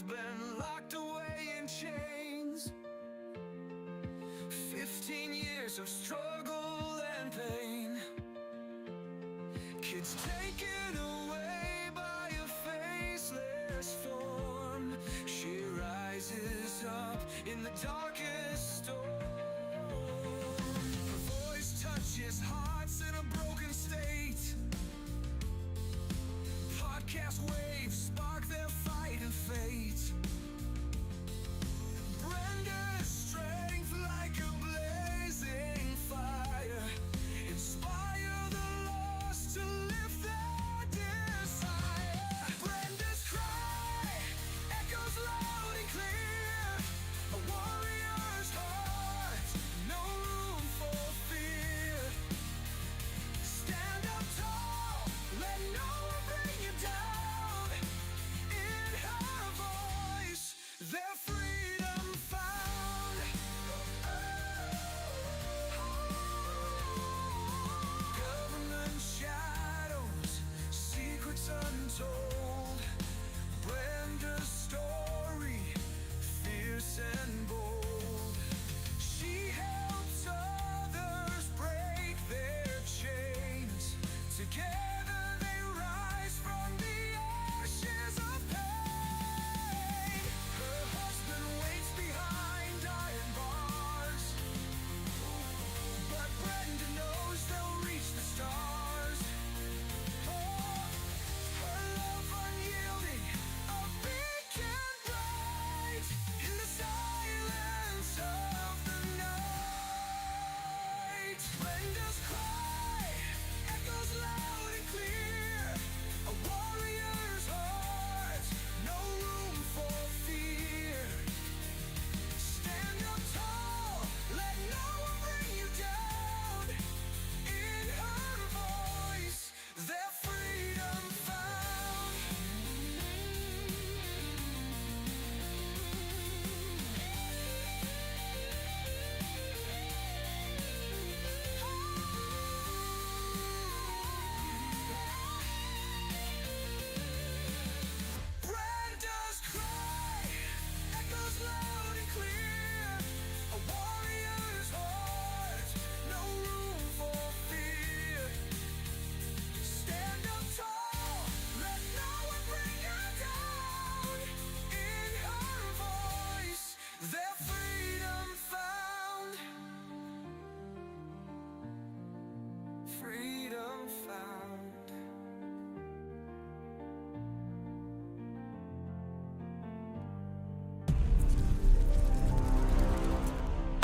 husband locked away in chains. 15 years of struggle and pain. Kids taken away by a faceless form. She rises up in the darkest storm. Her voice touches hearts in a broken state. Podcast waves spark their fight and fate. Brenda's strength like a blazing fire. Inspire the lost to lift their desire. Brenda's cry echoes loud and clear. A warrior's heart, no room for fear. Stand up tall, let no one bring you down. In her voice, their freedom found. Government shadows, secrets untold. Brenda's story, fierce and bold. She helps others break their chains. Together they rise from the ashes of pain. Her husband waits behind iron bars, but Brenda knows they'll reach the stars. Oh, her love unyielding, a beacon bright in the silence of the night. Brenda's cry echoes loud and clear. A warrior's heart, no room for fear. Stand up tall, let no one bring you down. In her voice, their freedom found. Brenda's cry echoes loud and clear. A warrior's heart, no room for fear. Stand up tall, let no one bring you down. In her voice, their freedom found. Freedom found.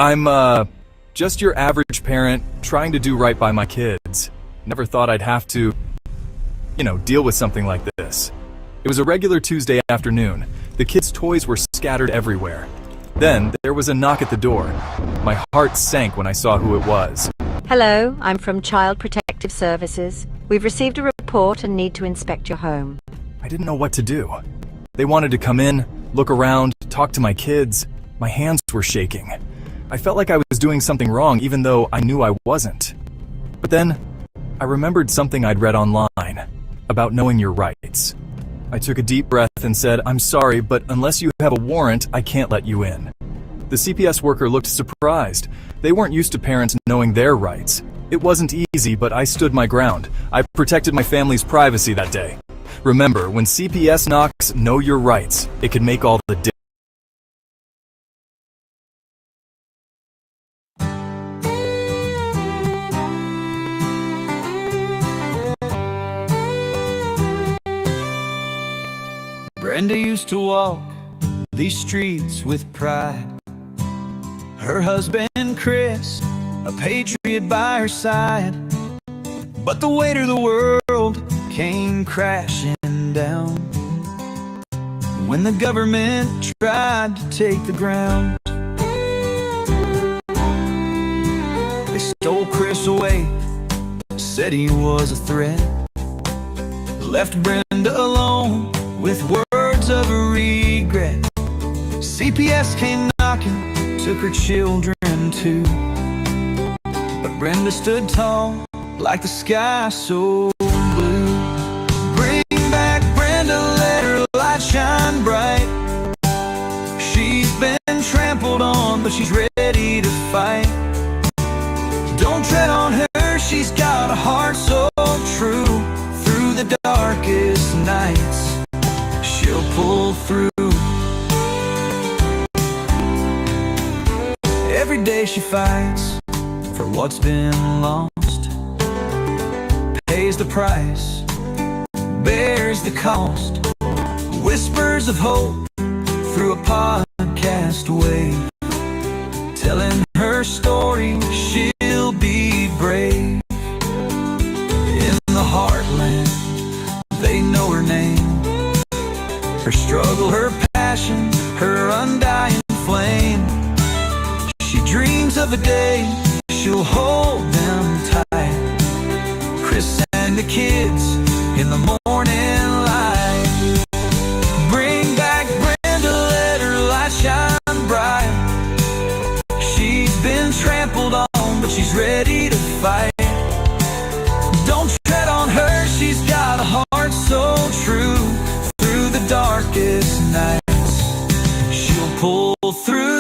I'm just your average parent trying to do right by my kids. Never thought I'd have to, deal with something like this. It was a regular Tuesday afternoon. The kids' toys were scattered everywhere. Then there was a knock at the door. My heart sank when I saw who it was. Hello, I'm from Child Protective Services. We've received a report and need to inspect your home. I didn't know what to do. They wanted to come in, look around, talk to my kids. My hands were shaking. I felt like I was doing something wrong even though I knew I wasn't. But then, I remembered something I'd read online about knowing your rights. I took a deep breath and said, "I'm sorry, but unless you have a warrant, I can't let you in." The CPS worker looked surprised. They weren't used to parents knowing their rights. It wasn't easy, but I stood my ground. I protected my family's privacy that day. Remember, when CPS knocks, know your rights. It can make all the difference. Brenda used to walk these streets with pride. Her husband Chris, a patriot by her side. But the weight of the world came crashing down when the government tried to take the ground. They stole Chris away, said he was a threat, left Brenda alone with words of regret. CPS came knocking, took her children too. But Brenda stood tall, like the sky so blue. Bring back Brenda, let her light shine bright. but she's ready to fight. Don't tread on her, she's got a heart so true. Through the darkest nights, she'll pull through. Every day she fights for what's been lost, pays the price, bears the cost. Whispers of hope through a podcast wave, telling her story, she'll be brave. In the heartland, they know her name, her struggle, her passion, her undying flame. She dreams of a day she'll hold them tight, Chris and the kids in the morning light. Bring back Brenda, let her light shine bright. She's been trampled on, but she's ready to fight. Don't tread on her, she's got a heart so true. Through the darkest nights, she'll pull through.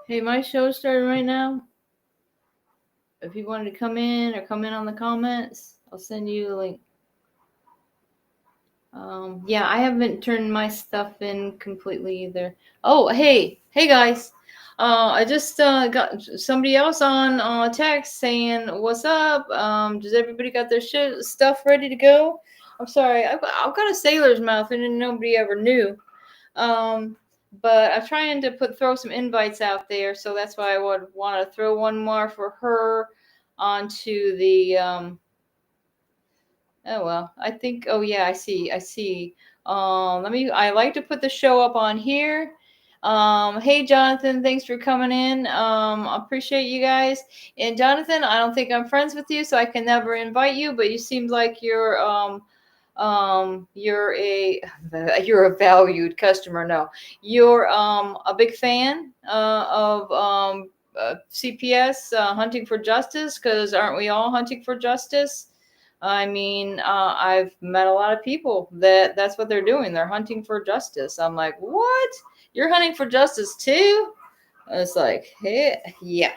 Hey, my show started right now. If you wanted to come in or come in on the comments, I'll send you the link. Yeah, I haven't turned my stuff in completely either. Oh, hey guys. I just got somebody else on text saying, "What's up? Does everybody got their stuff ready to go?" I'm sorry, I've got a sailor's mouth, and nobody ever knew. But I'm trying to throw some invites out there, so that's why I would want to throw one more for her onto the. Oh well, I think. Oh yeah, I see. I like to put the show up on here. Hey Jonathan, thanks for coming in. I appreciate you guys. And Jonathan, I don't think I'm friends with you, so I can never invite you. But you seem like you're you're a valued customer. No, you're a big fan of CPS, hunting for justice, because aren't we all hunting for justice? I mean, I've met a lot of people that's what they're doing. They're hunting for justice. I'm like, what? You're hunting for justice too? It's like, hey, yeah.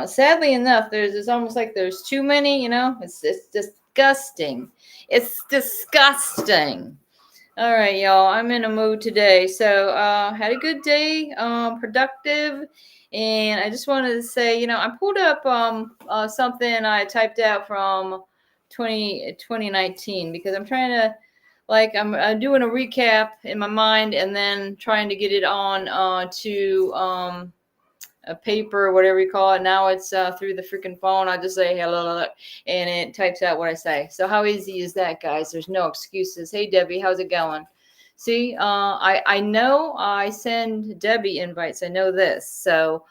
Sadly enough, it's almost like there's too many, it's disgusting. It's disgusting. All right, y'all, I'm in a mood today. So, had a good day, productive. And I just wanted to say, I pulled up something I typed out from 2019 because I'm trying to, I'm doing a recap in my mind and then trying to get it on to a paper, whatever you call it. Now it's through the freaking phone. I just say hello, and it types out what I say. So how easy is that, guys? There's no excuses. Hey, Debbie, how's it going? See, I know I send Debbie invites. I know this. So,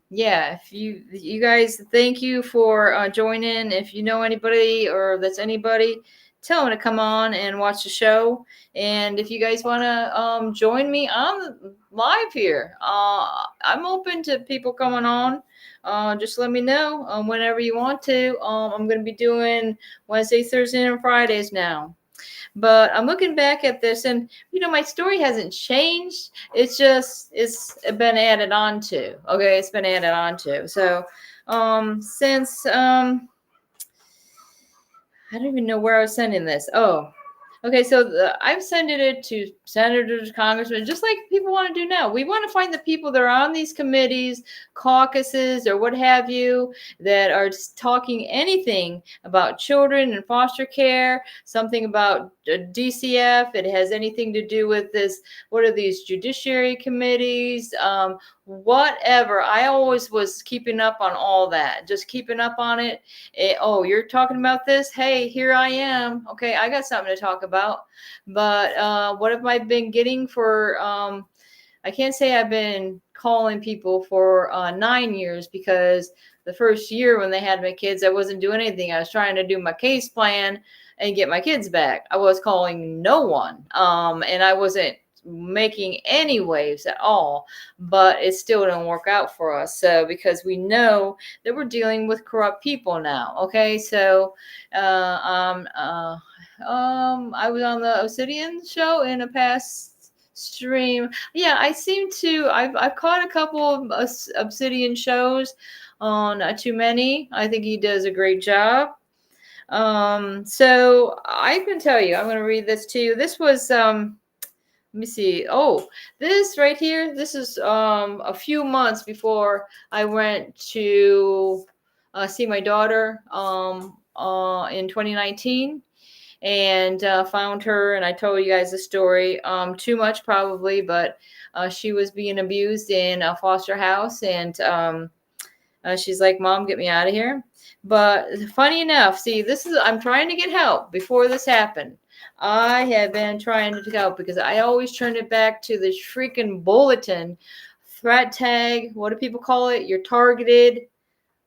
yeah, if you guys, thank you for joining. If you know anybody or that's anybody, tell them to come on and watch the show. And if you guys want to join me on live here, I'm open to people coming on. Just let me know whenever you want to. I'm going to be doing Wednesday, Thursday, and Fridays now. But I'm looking back at this, and my story hasn't changed. It's been added on to. Okay, it's been added on to. So since I don't even know where I was sending this. Oh, okay. So I've sent it to senators, congressmen, just like people want to do now. We want to find the people that are on these committees, caucuses, or what have you, that are talking anything about children and foster care, something about DCF. It has anything to do with this. What are these judiciary committees? Whatever. I always was keeping up on all that, just keeping up on it. Oh, you're talking about this? Hey, here I am. Okay, I got something to talk about. But what have I been getting for, I can't say I've been calling people for 9 years, because the first year when they had my kids, I wasn't doing anything. I was trying to do my case plan, and get my kids back. I was calling no one. And I wasn't making any waves at all, but it still didn't work out for us. So because we know that we're dealing with corrupt people now. Okay, so I was on the Obsidian show in a past stream. Yeah, I've caught a couple of Obsidian shows on Too Many. I think he does a great job. So I can tell you, I'm going to read this to you. This was let me see. Oh, this right here. This is a few months before I went to see my daughter in 2019, and found her. And I told you guys the story. Too much probably, but she was being abused in a foster house, and she's like, "Mom, get me out of here." But funny enough, see, I'm trying to get help before this happened. I have been trying to help because I always turn it back to this freaking bulletin, threat tag. What do people call it? You're targeted.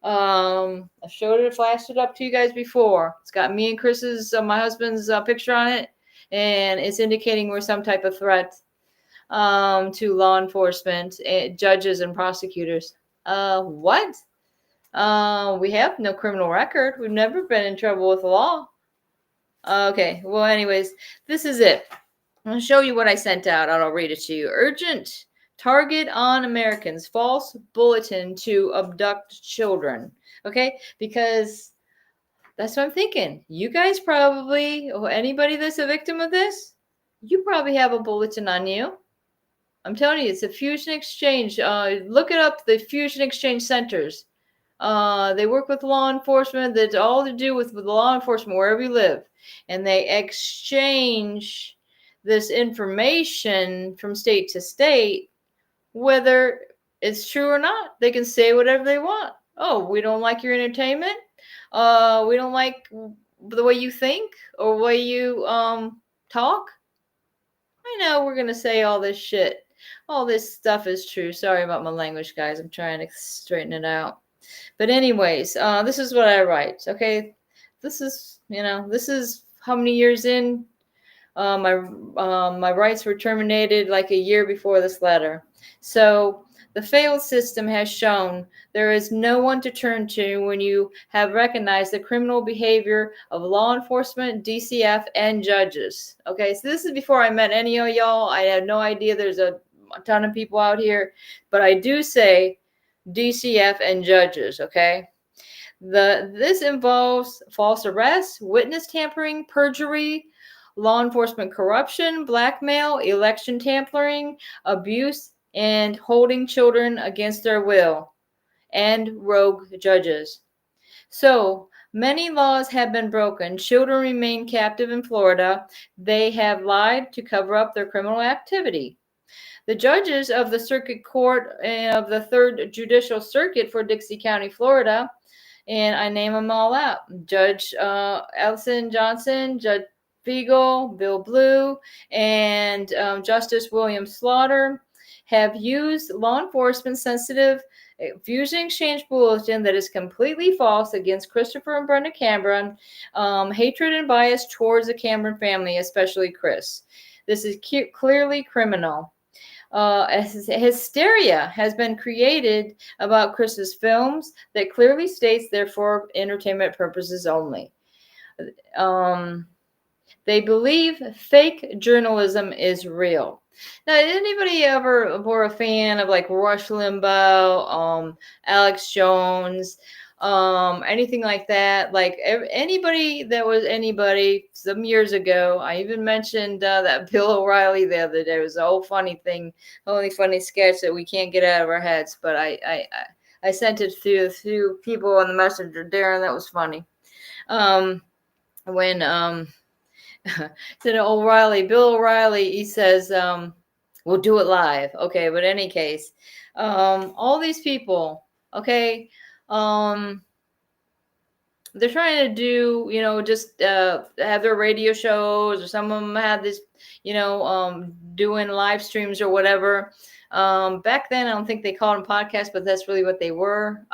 I showed it, flashed it up to you guys before. It's got me and Chris's, my husband's picture on it, and it's indicating we're some type of threat to law enforcement, judges, and prosecutors. What? We have no criminal record. We've never been in trouble with the law. Okay, well, anyways, this is it. I'll show you what I sent out. I'll read it to you. Urgent target on Americans. False bulletin to abduct children. Okay, because that's what I'm thinking. You guys probably, or anybody that's a victim of this, you probably have a bulletin on you. I'm telling you, it's a fusion exchange. Look it up, the fusion exchange centers. They work with law enforcement. That's all to do with law enforcement wherever you live. And they exchange this information from state to state, whether it's true or not. They can say whatever they want. Oh, we don't like your entertainment. We don't like the way you think or the way you talk. I know we're going to say all this shit. All this stuff is true. Sorry about my language, guys. I'm trying to straighten it out. But anyways, this is what I write. Okay, this is how many years in. My rights were terminated like a year before this letter. So the failed system has shown there is no one to turn to when you have recognized the criminal behavior of law enforcement, DCF, and judges. Okay, so this is before I met any of y'all. I had no idea there's a ton of people out here, but I do say DCF and judges. Okay, this involves false arrests, witness tampering, perjury, law enforcement corruption, blackmail, election tampering, abuse, and holding children against their will, and rogue judges. So many laws have been broken. Children remain captive in Florida. They have lied to cover up their criminal activity. The judges of the Circuit Court of the 3rd Judicial Circuit for Dixie County, Florida, and I name them all out: Judge Ellison Johnson, Judge Beagle, Bill Blue, and Justice William Slaughter, have used law enforcement sensitive fusion exchange bulletin that is completely false against Christopher and Brenda Cameron, hatred and bias towards the Cameron family, especially Chris. This is clearly criminal. Hysteria has been created about Chris's films that clearly states they're for entertainment purposes only. They believe fake journalism is real. Now, did anybody ever were a fan of like Rush Limbaugh, Alex Jones, anything like that? Like anybody that was anybody some years ago. I even mentioned that Bill O'Reilly the other day. It was a whole funny thing, only funny sketch that we can't get out of our heads. But I sent it to a few people on the messenger. Darren, that was funny. When to Bill O'Reilly, he says, we'll do it live. Okay, but in any case, all these people, okay, they're trying to do, just have their radio shows, or some of them had this, doing live streams or whatever. Back then, I don't think they called them podcasts, but that's really what they were.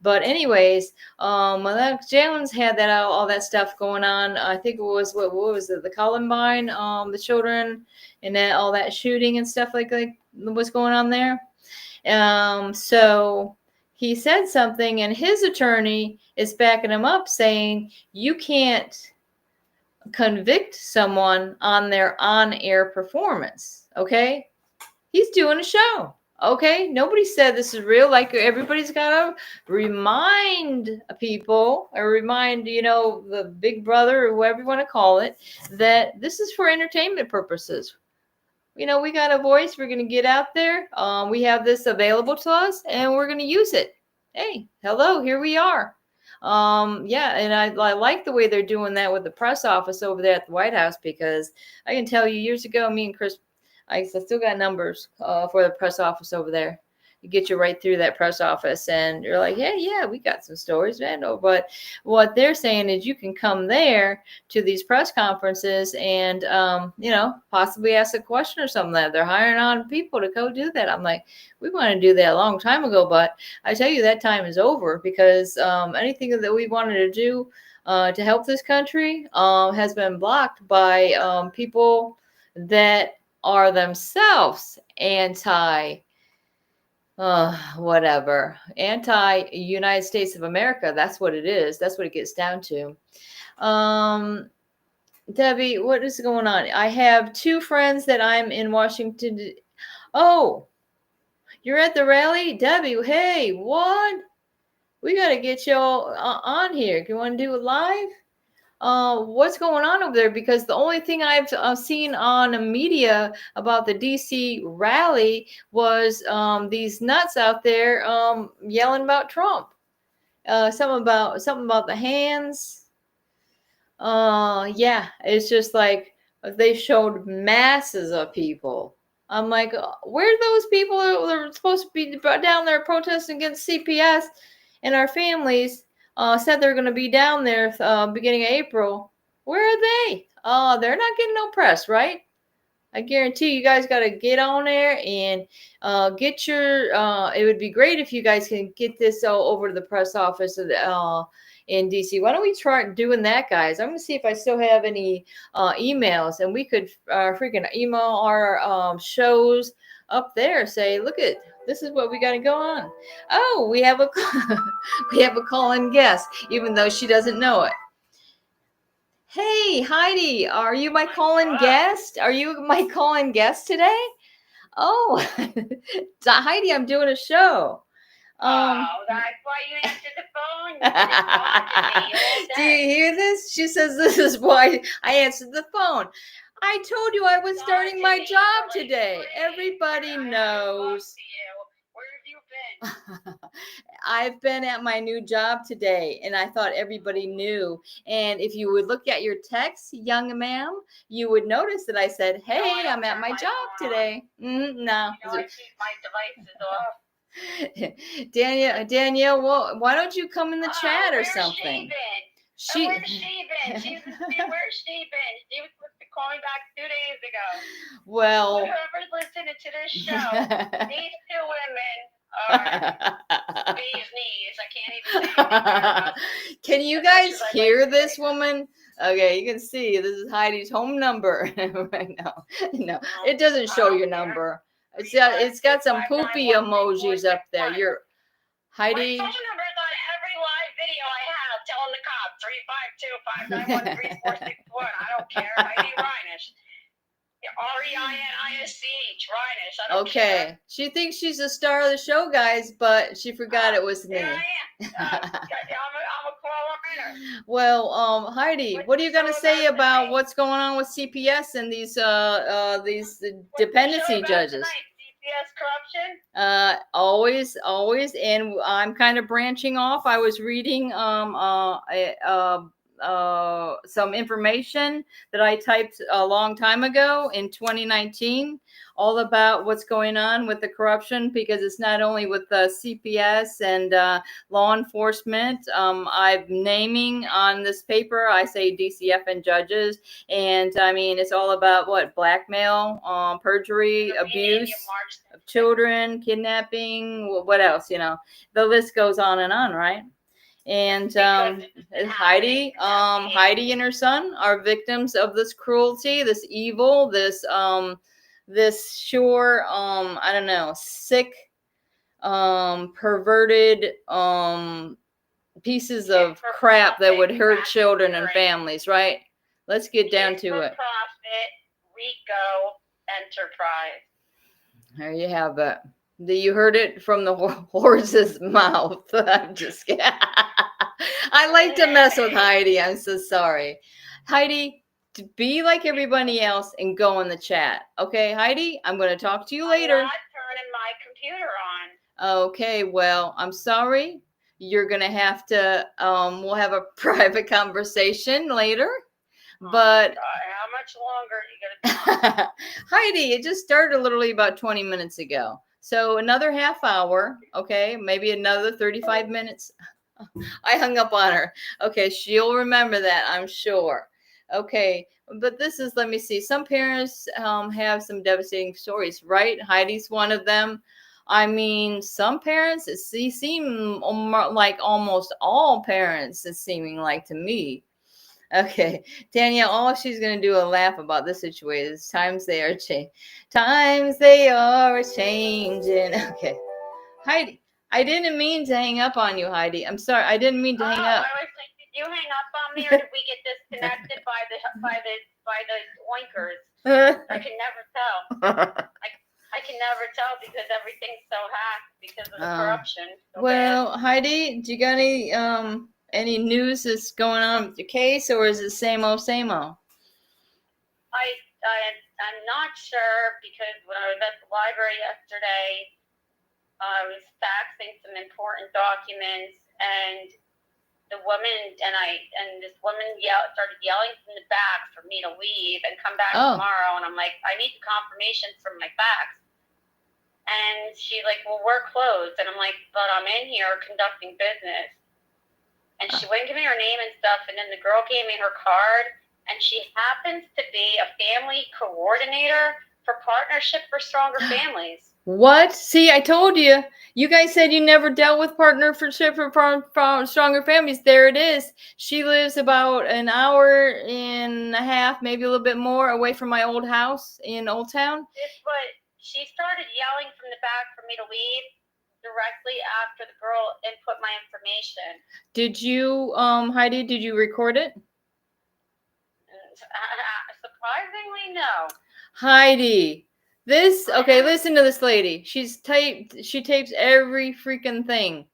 But anyways, when Jalen's had that all that stuff going on, I think it was what was it, the Columbine, the children, and that all that shooting and stuff like what's going on there. So he said something, and his attorney is backing him up, saying you can't convict someone on their on-air performance. Okay, he's doing a show. Okay, nobody said this is real. Like, everybody's got to remind people, or remind, the big brother, or whoever you want to call it, that this is for entertainment purposes. We got a voice. We're going to get out there. We have this available to us, and we're going to use it. Hey, hello, here we are. Yeah, and I like the way they're doing that with the press office over there at the White House, because I can tell you, years ago, me and Chris, I still got numbers for the press office over there. You get you right through that press office, and you're like, hey, yeah, we got some stories, man. No, but what they're saying is you can come there to these press conferences and, possibly ask a question or something. That they're hiring on people to go do that. I'm like, we want to do that a long time ago, but I tell you, that time is over, because anything that we wanted to do to help this country has been blocked by people that are themselves anti-United States of America. That's what it is. That's what it gets down to. Debbie, what is going on? I have 2 friends that I'm in Washington. Oh, you're at the rally? Debbie, hey, what? We got to get y'all on here. You want to do it live? What's going on over there? Because the only thing I've seen on the media about the DC rally was these nuts out there yelling about Trump. Something about the hands. Yeah, it's just like they showed masses of people. I'm like, where are those people that are supposed to be down there protesting against CPS, and our families said they're going to be down there beginning of April? Where are they? They're not getting no press, right? I guarantee you guys got to get on there and get your. It would be great if you guys can get this over to the press office of in DC. Why don't we try doing that, guys? I'm going to see if I still have any emails, and we could freaking email our shows up there. Say, look at this is what we got to go on. Oh, we have a call-in guest, even though she doesn't know it. Hey, Heidi, are you my call-in guest? Are you my call-in guest today? Oh, Heidi, I'm doing a show. That's why you answered the phone. You talking to me all day. Do you hear this? She says this is why I answered the phone. I told you I was starting my job today. Everybody knows. Where have you been? I've been at my new job today, and I thought everybody knew. And if you would look at your text, young ma'am, you would notice that I said, hey, I'm at my job today. No. I keep my devices off. Danielle, well, why don't you come in the chat or something? Where's she been? Where's she been? She was supposed to call me back 2 days ago. Well, whoever's listening to this show, these 2 women are bee's knees. I can't even say anything. Can you guys hear this woman? Okay, you can see this is Heidi's home number right now. No, it doesn't show your number. It's got some poopy emojis up there. You're Heidi. My phone number is on every live video I have. Telling the cop 352-591-3461. I don't care. Heidi Reinish. REINISCH. Reinish. I don't care. Okay. She thinks she's a star of the show, guys, but she forgot it was me. Yeah, I am. I'm a caller winner. Well, Heidi, what are you gonna say about what's going on with CPS and these dependency judges? CPS corruption? Always, and I'm kind of branching off. I was reading some information that I typed a long time ago in 2019, all about what's going on with the corruption, because it's not only with the CPS and law enforcement. I'm naming on this paper, I say DCF and judges, and I mean, it's all about what? Blackmail, perjury, abuse of children, kidnapping, what else, you know? The list goes on and on, right? And Heidi and her son are victims of this cruelty, this evil, this sure, I don't know, sick, perverted, pieces of crap that would hurt children and families, right? Let's get down to it. Profit, RICO enterprise. There you have it. You heard it from the horse's mouth. I'm just kidding. I like to mess with Heidi. I'm so sorry. Heidi, to be like everybody else and go in the chat. Okay, Heidi, I'm going to talk to you later. I'm not turning my computer on. Okay, well, I'm sorry. You're going to have to, we'll have a private conversation later. But how much longer are you going to Heidi, it just started literally about 20 minutes ago. So another half hour, okay, maybe another 35 minutes. I hung up on her. Okay, she'll remember that, I'm sure. Okay, but this is, let me see. Some parents have some devastating stories, right? Heidi's one of them. I mean, some parents, seem like almost all parents, it's seeming like to me. Okay, Danielle, all she's going to do is laugh about this situation. Times they are changing. Times they are changing. Okay. Heidi, I didn't mean to hang up on you, Heidi. I'm sorry. I didn't mean to hang up. I was like, did you hang up on me, or did we get disconnected by the oinkers? I can never tell. I can never tell because everything's so hacked because of the corruption. So well, Heidi, do you got any news that's going on with your case, or is it same old, same old? I'm not sure, because when I was at the library yesterday, I was faxing some important documents, and the woman and this woman started yelling from the back for me to leave and come back tomorrow, and I'm like, I need the confirmation from my fax. And she's like, well, we're closed, and I'm like, but I'm in here conducting business. And she wouldn't give me her name and stuff. And then the girl gave me her card. And she happens to be a family coordinator for Partnership for Stronger Families. What? See, I told you. You guys said you never dealt with Partnership for Stronger Families. There it is. She lives about an hour and a half, maybe a little bit more, away from my old house in Old Town. But she started yelling from the back for me to leave directly after the girl input my information. Did you, Heidi, did you record it? Surprisingly, no. Heidi, okay, listen to this lady. She tapes every freaking thing.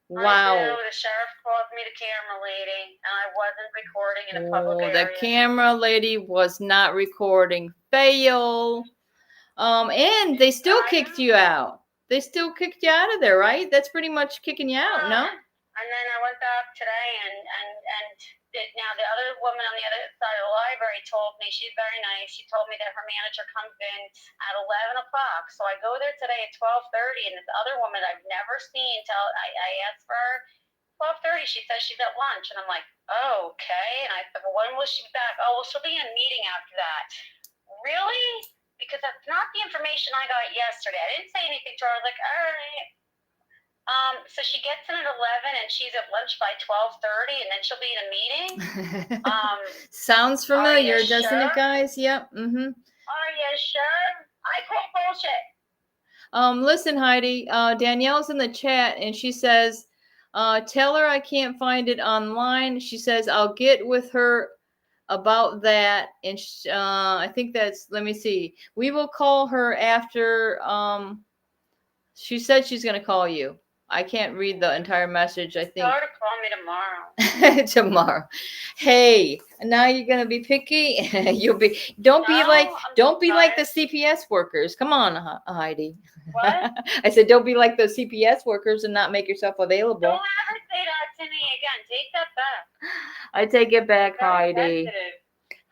Wow. I do. The sheriff called me the camera lady, and I wasn't recording in a public area. The camera lady was not recording. Fail. And they still kicked you out. They still kicked you out of there, right? That's pretty much kicking you out, no? And then I went back today, and now the other woman on the other side of the library told me, she's very nice, she told me that her manager comes in at 11 o'clock. So I go there today at 12:30, and this other woman I've never seen till I asked for her, 12:30, she says she's at lunch. And I'm like, oh, okay. And I said, well, when will she be back? Oh, well, she'll be in a meeting after that. Really? Because that's not the information I got yesterday. I didn't say anything to her. I was like, all right. So she gets in at 11, and she's at lunch by 12:30, and then she'll be in a meeting. Sounds familiar, doesn't it, guys? Yep. Mm-hmm. Are you sure? I call bullshit. Listen, Heidi. Danielle's in the chat, and she says, "Tell her I can't find it online." She says, "I'll get with her about that." And I think that's. Let me see. We will call her after. She said she's going to call you. I can't read the entire message. I think. Tell her to call me tomorrow. Tomorrow. Hey, now you're gonna be picky. Don't be like the CPS workers. Come on, Heidi. What? I said, don't be like those CPS workers and not make yourself available. Don't ever say that listening again. Take that back. I take it back, Very Heidi. sensitive.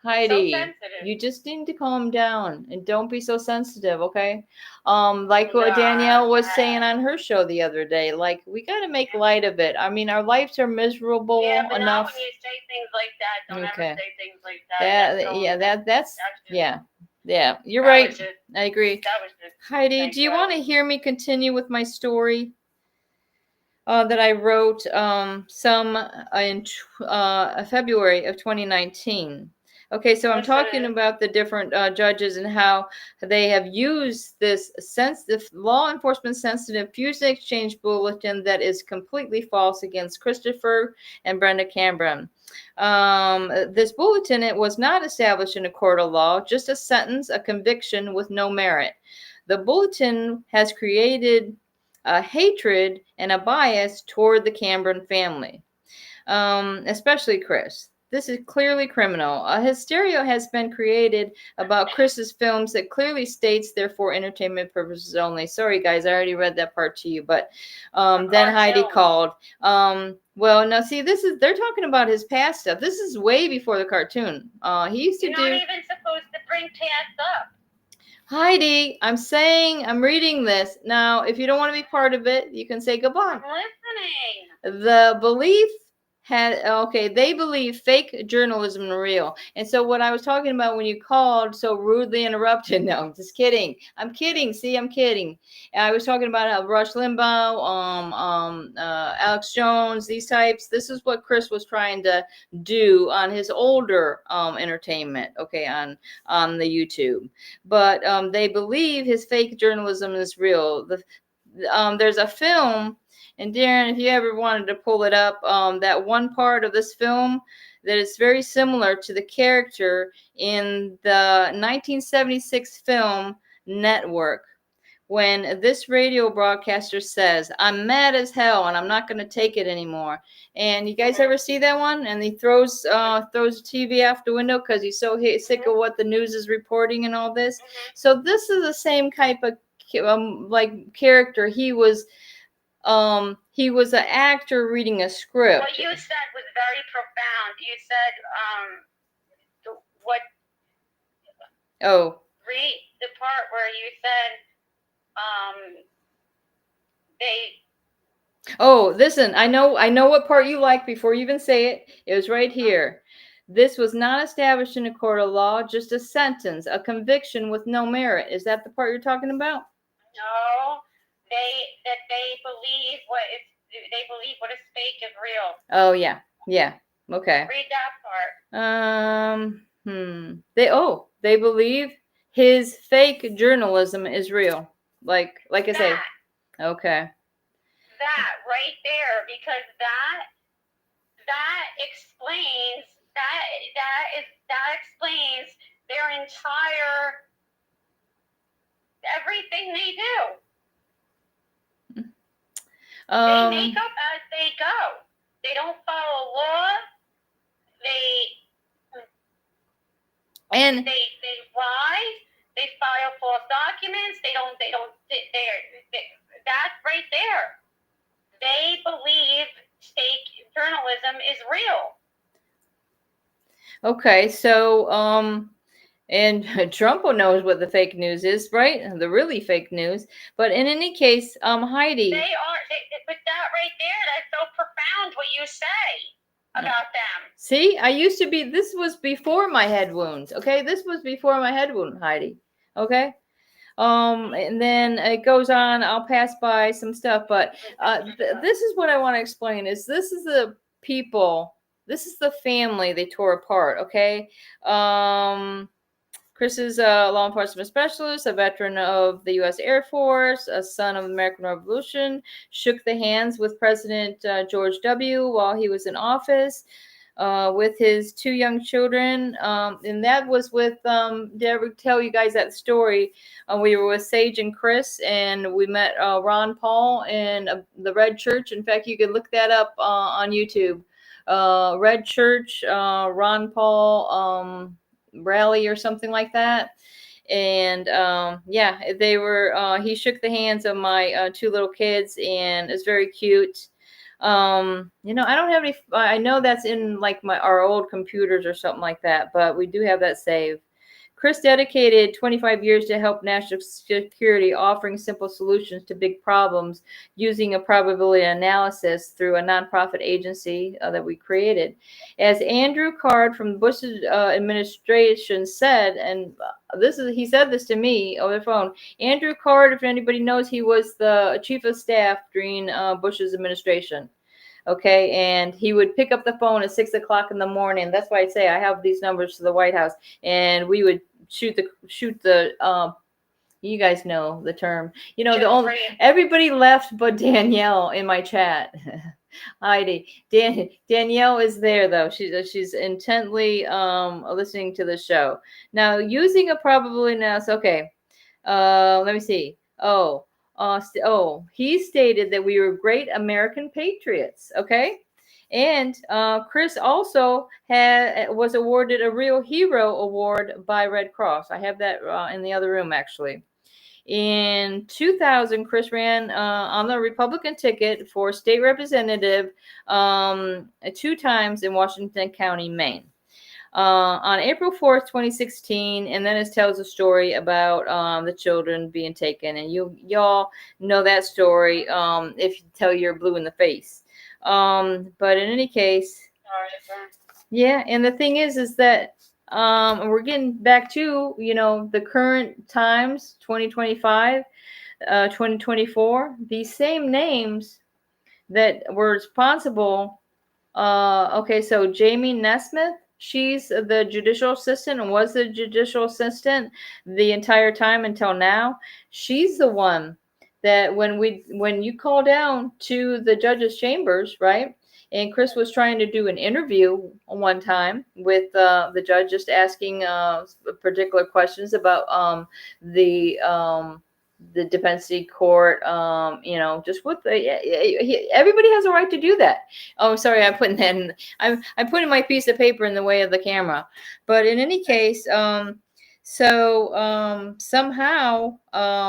Heidi, So sensitive. you just need to calm down and don't be so sensitive, okay? Like what Nah, Danielle was nah. saying on her show the other day, like we got to make light of it. I mean, our lives are miserable Yeah, but not enough. when you say things like that. Don't Okay. ever say things like that. That's just- yeah. You're that right. was just- I agree. That was just. Heidi, thank do you God. want to hear me continue with my story that I wrote in February of 2019? Okay, so I'm Yes, talking sir. about the different judges and how they have used this sensitive law enforcement sensitive fusion exchange bulletin that is completely false against Christopher and Brenda Cameron. This bulletin, it was not established in a court of law, just a sentence, a conviction with no merit. The bulletin has created a hatred and a bias toward the Cameron family, especially Chris. This is clearly criminal. A hysteria has been created about Chris's films that clearly states they're for entertainment purposes only. Sorry, guys, I already read that part to you, but then Heidi called. Well, now see, they're talking about his past stuff. This is way before the cartoon. He used to You're do. not even supposed to bring pants up. Heidi, I'm reading this. Now, if you don't want to be part of it, you can say goodbye. I'm listening. The belief they believe fake journalism is real. And so what I was talking about when you called so rudely interrupted, no, I'm just kidding. I'm kidding. See, I'm kidding. And I was talking about how Rush Limbaugh, Alex Jones, these types. This is what Chris was trying to do on his older entertainment, okay, on the YouTube. But they believe his fake journalism is real. There's a film. And Darren, if you ever wanted to pull it up, that one part of this film that is very similar to the character in the 1976 film Network, when this radio broadcaster says, "I'm mad as hell and I'm not going to take it anymore." And you guys ever see that one? And he throws the TV out the window because he's so sick of what the news is reporting and all this. So this is the same type of like character. He was an actor reading a script. What you said was very profound. You said, what? Oh. Read the part where you said, they. Oh, listen. I know what part you like before you even say it. It was right here. This was not established in a court of law, just a sentence, a conviction with no merit. Is that the part you're talking about? No, they believe what is fake is real. Oh yeah. Okay. Read that part. They believe his fake journalism is real. Like I say. Okay. That right there, because that explains that explains their entire everything they do. They make up as they go. They don't follow law. They lie. They file false documents. That's right there. They believe fake journalism is real. Okay, so and Trump knows what the fake news is, right? The really fake news. But in any case, Heidi. But that right there, that's so profound what you say about them. See, this was before my head wounds, okay? This was before my head wound, Heidi, okay? And then it goes on, I'll pass by some stuff, but this is what I want to explain is this is the people, this is the family they tore apart, okay? Chris is a law enforcement specialist, a veteran of the U.S. Air Force, a son of the American Revolution, shook the hands with President George W. while he was in office with his two young children. And that was with, did I ever tell you guys that story? We were with Sage and Chris, and we met Ron Paul in the Red Church. In fact, you could look that up on YouTube. Red Church, Ron Paul, rally or something like that. And they were he shook the hands of my two little kids, and it's very cute. I don't have any. I know that's in like our old computers or something like that, but we do have that saved. Chris dedicated 25 years to help national security, offering simple solutions to big problems using a probability analysis through a nonprofit agency that we created. As Andrew Card from the Bush administration said, and he said this to me over the phone. Andrew Card, if anybody knows, he was the chief of staff during Bush's administration. Okay, and he would pick up the phone at 6 o'clock in the morning. That's why I say I have these numbers to the White House, and we would shoot the you guys know the term. Everybody left but Danielle in my chat. Heidi. Danielle is there though. She's intently listening to the show. Now, using a probability analysis. Okay. Let me see. He stated that we were great American patriots. Okay. And Chris also was awarded a Real Hero Award by Red Cross. I have that in the other room, actually. In 2000, Chris ran on the Republican ticket for state representative 2 times in Washington County, Maine. On April 4th, 2016, and then it tells a story about the children being taken. And y'all know that story if you tell you're blue in the face. But in any case, yeah. And the thing is that we're getting back to, the current times, 2025, 2024, these same names that were responsible. Okay, so Jamie Nesmith, she's the judicial assistant and was the judicial assistant the entire time until now. She's the one that when you call down to the judge's chambers, right? And Chris was trying to do an interview one time with the judge, just asking particular questions about the dependency court, just what everybody has a right to do that. Oh, sorry, I'm putting that in. I'm putting my piece of paper in the way of the camera. But in any case, somehow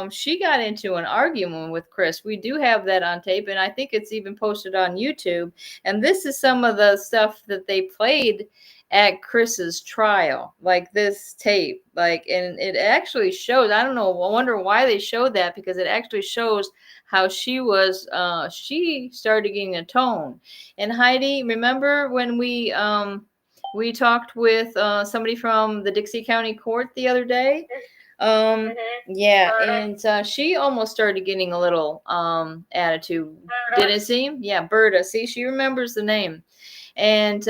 she got into an argument with Chris. We do have that on tape, and I think it's even posted on YouTube. And this is some of the stuff that they played at Chris's trial, like this tape, and it actually shows. I don't know. I wonder why they showed that, because it actually shows how she started getting a tone. And Heidi, remember when we talked with somebody from the Dixie County Court the other day? Yeah, and she almost started getting a little attitude. Did it seem? Yeah, Berta. See, she remembers the name. And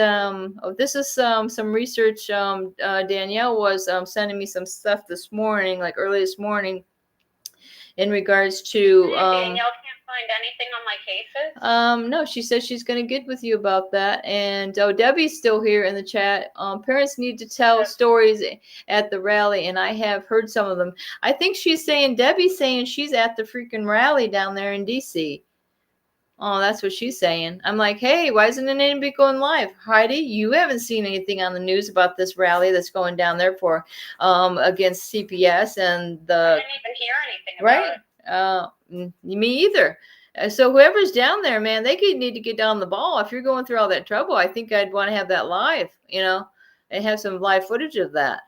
this is some research. Danielle was sending me some stuff this morning, like early this morning, in regards to. Danielle can't find anything on my cases? No, she says she's going to get with you about that. And Debbie's still here in the chat. Parents need to tell stories at the rally, and I have heard some of them. I think Debbie's saying she's at the freaking rally down there in DC. Oh, that's what she's saying. I'm like, hey, why isn't anybody going live? Heidi, you haven't seen anything on the news about this rally that's going down there for against CPS and the. I didn't even hear anything about it. Me either. So whoever's down there, man, they need to get down the ball. If you're going through all that trouble, I think I'd want to have that live, and have some live footage of that.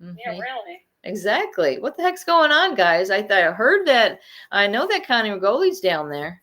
Mm-hmm. Yeah, really. Exactly. What the heck's going on, guys? I heard that. I know that Connie Rigoli's down there.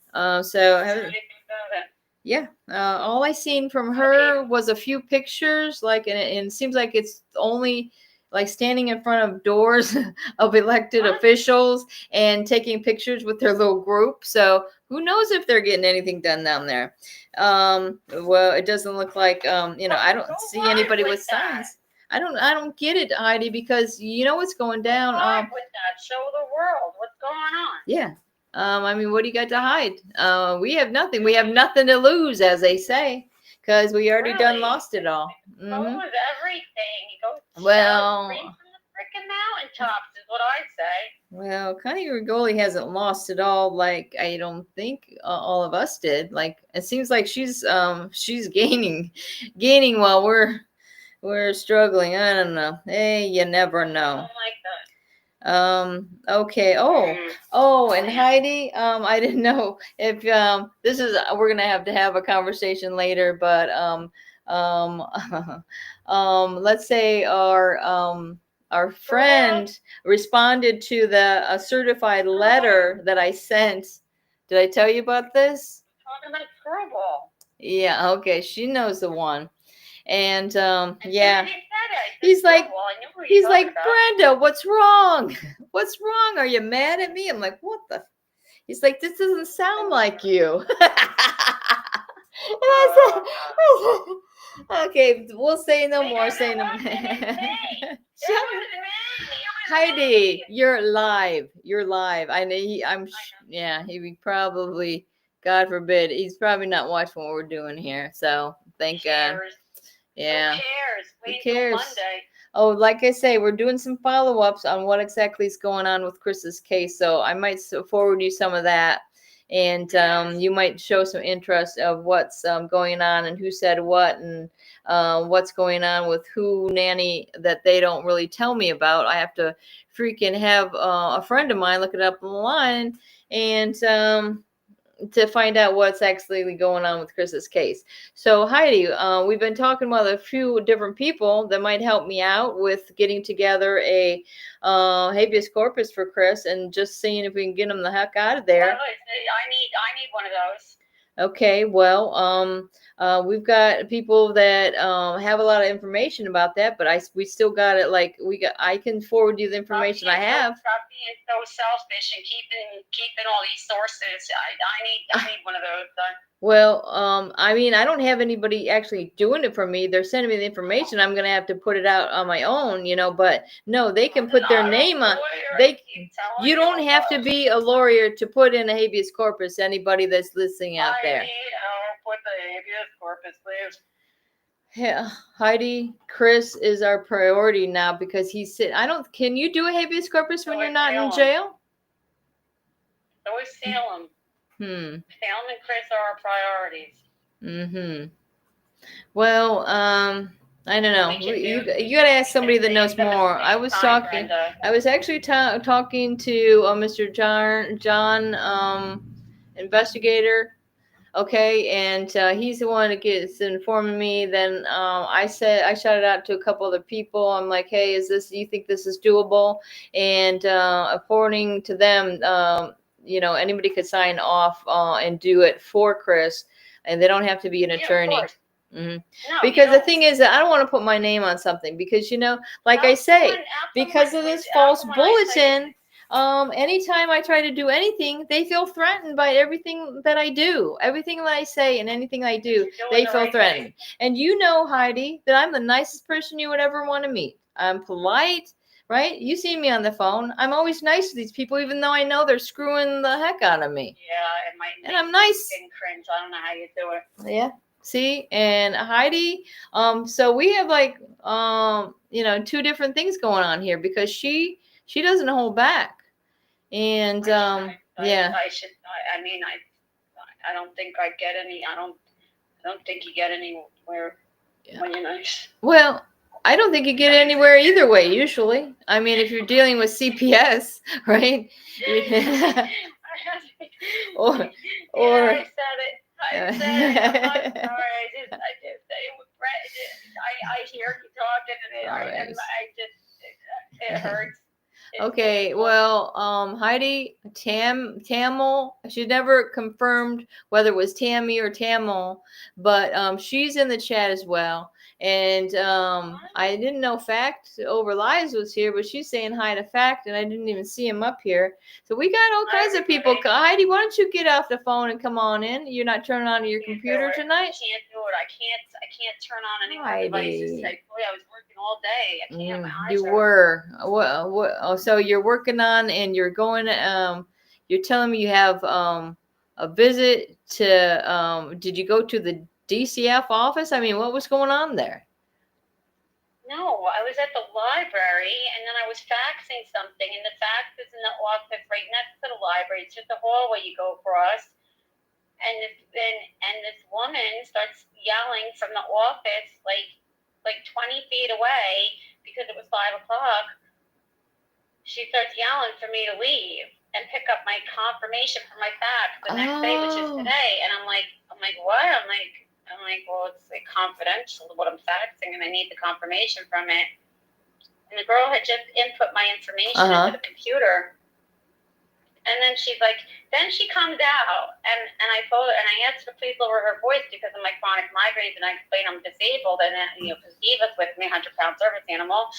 Yeah. All I seen from her was a few pictures, and it seems like it's only like standing in front of doors of elected officials and taking pictures with their little group. So who knows if they're getting anything done down there? Well, it doesn't look like I don't see anybody with signs. I don't get it, Heidi, because you know what's going down. With that, show the world what's going on. Yeah. What do you got to hide? We have nothing. We have nothing to lose, as they say, because we already done lost it all. Lose everything. You go well, from the freaking mountaintops is what I say. Well, Connie Rigoli hasn't lost it all. Like, I don't think all of us did. Like, it seems like she's gaining while we're struggling. I don't know. Hey, you never know. I don't like that. Okay. And Heidi, I didn't know if this is we're gonna have to have a conversation later, but um let's say our friend responded to the certified letter that I sent. Did I tell you about this? Talking about screwball. Yeah, okay, she knows the one. And Yeah. He's like, Brenda, what's wrong? What's wrong? Are you mad at me? I'm like, what the? He's like, this doesn't sound like you. And I said, okay, we'll say no more. Say no more. Heidi, you're live. You're live. I know. Yeah. He probably, God forbid, he's probably not watching what we're doing here. So thank God. Yeah. Who cares? Monday. Oh, like I say, we're doing some follow-ups on what exactly is going on with Chris's case. So I might forward you some of that, and you might show some interest of what's going on and who said what, and what's going on with who nanny that they don't really tell me about. I have to freaking have a friend of mine look it up online and to find out what's actually going on with Chris's case. So Heidi, we've been talking with a few different people that might help me out with getting together a habeas corpus for Chris and just seeing if we can get him the heck out of there. I need one of those. Okay, well, we've got people that have a lot of information about that, but we still got it. I can forward you the information I have. Stop being so selfish and keeping all these sources. I need one of those done. Well, I mean, I don't have anybody actually doing it for me. They're sending me the information. I'm going to have to put it out on my own, but no, they can put their name on. You don't have to be a lawyer to put in a habeas corpus. Anybody that's listening out there. Put the habeas corpus, please. Yeah, Heidi, Chris is our priority now because he's sitting. Can you do a habeas corpus when you're not in jail? Always Salem. Salem and Chris are our priorities. Mm-hmm. Well, I don't know. You got to ask somebody that knows more. I was actually talking to Mr. John, investigator. Okay, and he's the one that gets informing me. Then I shouted out to a couple other people. I'm like, hey, do you think this is doable? And according to them, anybody could sign off and do it for Chris, and they don't have to be an attorney. Mm-hmm. No, because the thing is that I don't want to put my name on something because, I say, because of this false bulletin, anytime I try to do anything, they feel threatened by everything that I do. Everything that I say and anything I do, they feel threatened. And Heidi, that I'm the nicest person you would ever want to meet. I'm polite, right? You see me on the phone. I'm always nice to these people, even though I know they're screwing the heck out of me. Yeah, it might. And I'm nice. Cringe. I don't know how you do it. Yeah. See, and Heidi, so we have two different things going on here because she doesn't hold back. And I don't think I get any. I don't think you get anywhere when you're nice. Well, I don't think you get anywhere either way. Usually, I mean, if you're dealing with CPS, right? or I said it. I'm sorry. I hear you talking, and it hurts. Okay, well, Heidi, Tamil, she never confirmed whether it was Tammy or Tamil, but she's in the chat as well. And I didn't know Fact Over Lies was here, but she's saying hi to Fact, and I didn't even see him up here. So we got all kinds of people. Heidi, why don't you get off the phone and come on in? You're not turning on your computer tonight? I can't do it. I can't turn on any more devices. I was working all day. I can't. My eyes you were. What? So you're working on, and you're going. You're telling me you have a visit to. Did you go to the DCF office? I mean, what was going on there? No, I was at the library, and then I was faxing something, and the fax is in the office right next to the library. It's just a hallway you go across, and this woman starts yelling from the office, like 20 feet away, because it was 5 o'clock. she starts yelling for me to leave and pick up my confirmation for my fax the next day, which is today. And I'm like, what? I'm like, well, it's like confidential what I'm faxing, and I need the confirmation from it. And the girl had just input my information into the computer. And then she's like, then she comes out, and I told her, and I asked her please lower her voice because of my chronic migraines, and I explained I'm disabled, and then, because Eva's with me, 100-pound service animal,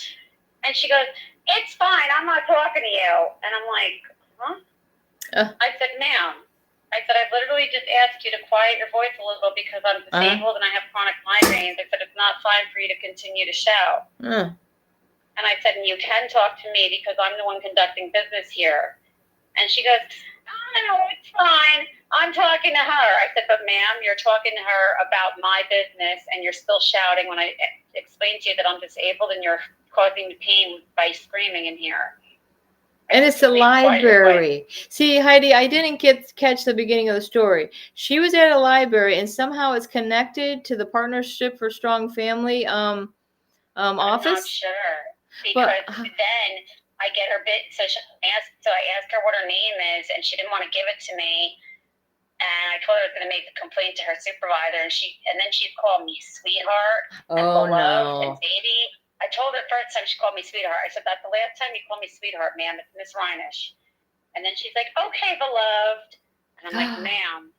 and she goes, it's fine, I'm not talking to you. And I'm like, huh? I said, ma'am, I said, I literally just asked you to quiet your voice a little because I'm disabled and I have chronic migraines. I said, it's not fine for you to continue to shout. And I said, and you can talk to me because I'm the one conducting business here. And she goes, no, it's fine. I'm talking to her. I said, but ma'am, you're talking to her about my business and you're still shouting when I explained to you that I'm disabled and you're causing me pain by screaming in here. And it's the library. See, Heidi, I didn't catch the beginning of the story. She was at a library and somehow it's connected to the Partnership for Strong Family office. I'm not sure. Because then I get her bit, so I asked her what her name is, and she didn't want to give it to me. And I told her I was going to make the complaint to her supervisor, and then she'd call me sweetheart and beloved and baby. I told her the first time she called me sweetheart. I said, that's the last time you called me sweetheart, ma'am. It's Miss Reinish. And then she's like, okay, beloved. And I'm like, ma'am,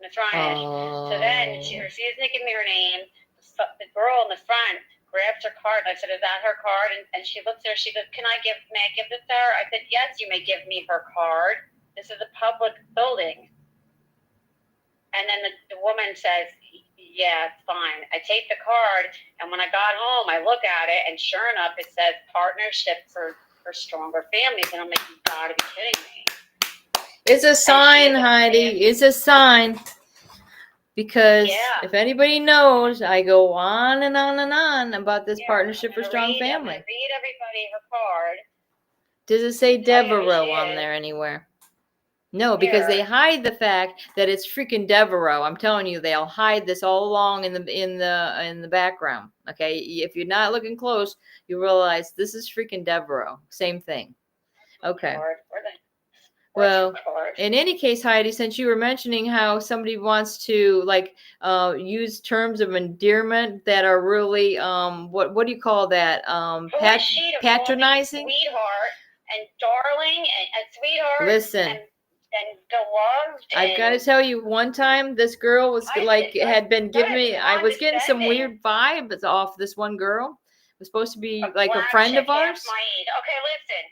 Miss Reinish. So then she refused to give me her name. The girl in the front grabs her card. And I said, is that her card? And she looks at her. She goes, may I give this to her? I said, yes, you may give me her card. This is a public building. And then the woman says, yeah, it's fine. I take the card, and when I got home, I look at it, and sure enough, it says Partnership for Stronger Families. And I'm like, you gotta be kidding me. It's a sign, Heidi. It's a sign. Because if anybody knows, I go on and on and on about this Partnership for Strong Family. I'm gonna read everybody her card. Does it say Devereaux on there anywhere? No, because they hide the fact that it's freaking Devereaux. I'm telling you, they'll hide this all along in the background. Okay, if you're not looking close, you realize this is freaking Devereaux. Same thing. Okay. Well, in any case, Heidi, since you were mentioning how somebody wants to use terms of endearment that are really what do you call that? Patronizing. Sweetheart and darling and sweetheart. Listen. And beloved. I've got to tell you, one time this girl was had been giving me. I was getting some weird vibes off this one girl. It was supposed to be like a friend of ours. Okay, listen.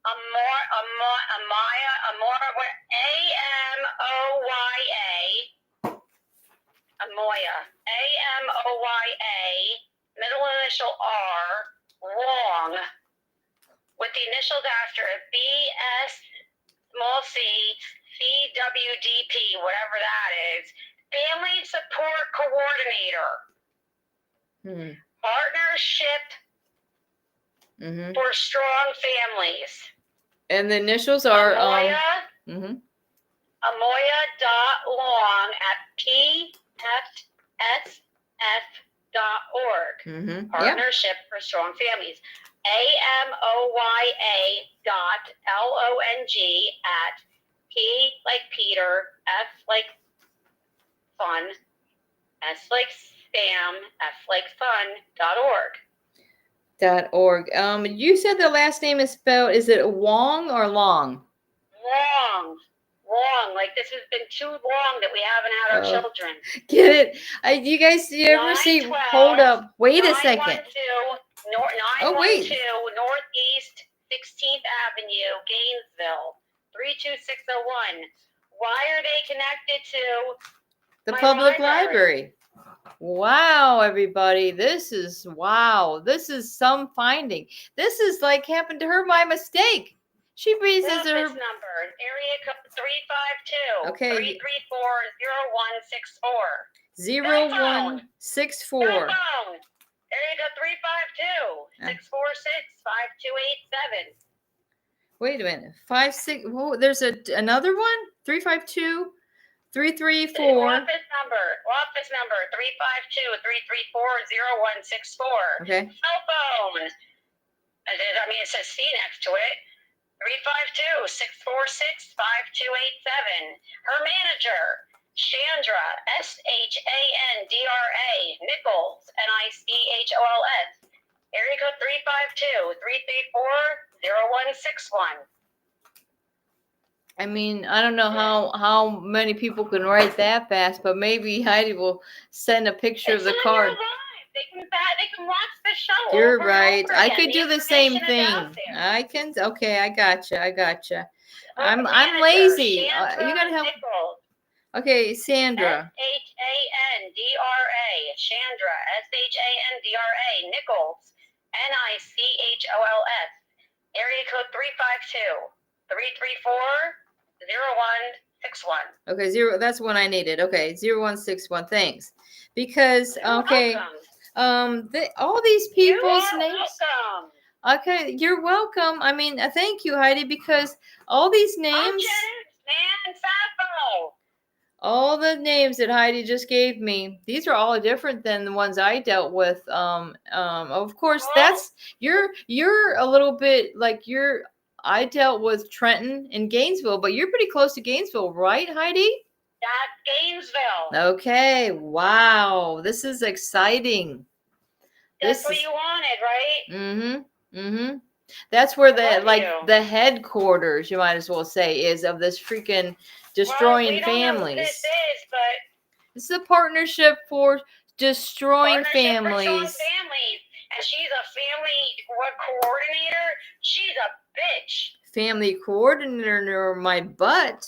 Amoya, Amoya, A-M-O-Y-A, middle initial R, long, with the initials after it, B-S, small c, C-W-D-P, whatever that is, Family Support Coordinator, Partnership for Strong Families. And the initials are Amoya, Amoya.long at pfsf.org. Partnership for Strong Families. AMOYA.LONG at P like Peter, F like fun, S like Sam, F like fun.org. .org. You said the last name is spelled, is it Wong or Long? Long. Like this has been too long that we haven't had our children. Get it? You guys, you ever see? Hold up. Wait a second. 912 Northeast 16th Avenue, Gainesville, 32601. Why are they connected to the public library? Wow, everybody. This is some finding. This is like happened to her by mistake. She raises her number, area code 352. Okay. 334-0164. 0164. Area code 352-646-5287. Wait a minute. 56. Whoa, there's another one? 352. 334. Office number 352-334-0164. Okay. Cell phone. I mean, it says C next to it. 352-646-5287. Her manager, Chandra, Shandra, Nichols, Nichols. Area code 352-334-0161. I mean, I don't know how many people can write that fast, but maybe Heidi will send a picture of the card. They can watch the show. You're over right. and over I again. could do the same thing. I can. Okay, I gotcha. I'm lazy. You gotta help. Nichols. Okay, Sandra. Chandra, Shandra, Nichols, Nichols. Area code 352-334-0161. Okay, zero. That's one I needed. Okay, 0161. Thanks. Because okay, Welcome. all these people's You are names. welcome. Okay, you're welcome. I mean, thank you, Heidi, because all these I'm names. Janet, man, Sappho. All the names that Heidi just gave me, these are all different than the ones I dealt with. Of course, that's you're a little bit like I dealt with Trenton and Gainesville, but you're pretty close to Gainesville, right, Heidi? That's Gainesville. Okay. Wow. This is exciting. That's what you wanted, right? Mm-hmm. That's where the headquarters, you might as well say, is of this freaking destroying families. This is, but this is a partnership for destroying families. And she's a family coordinator. She's a bitch. Family coordinator, my butt.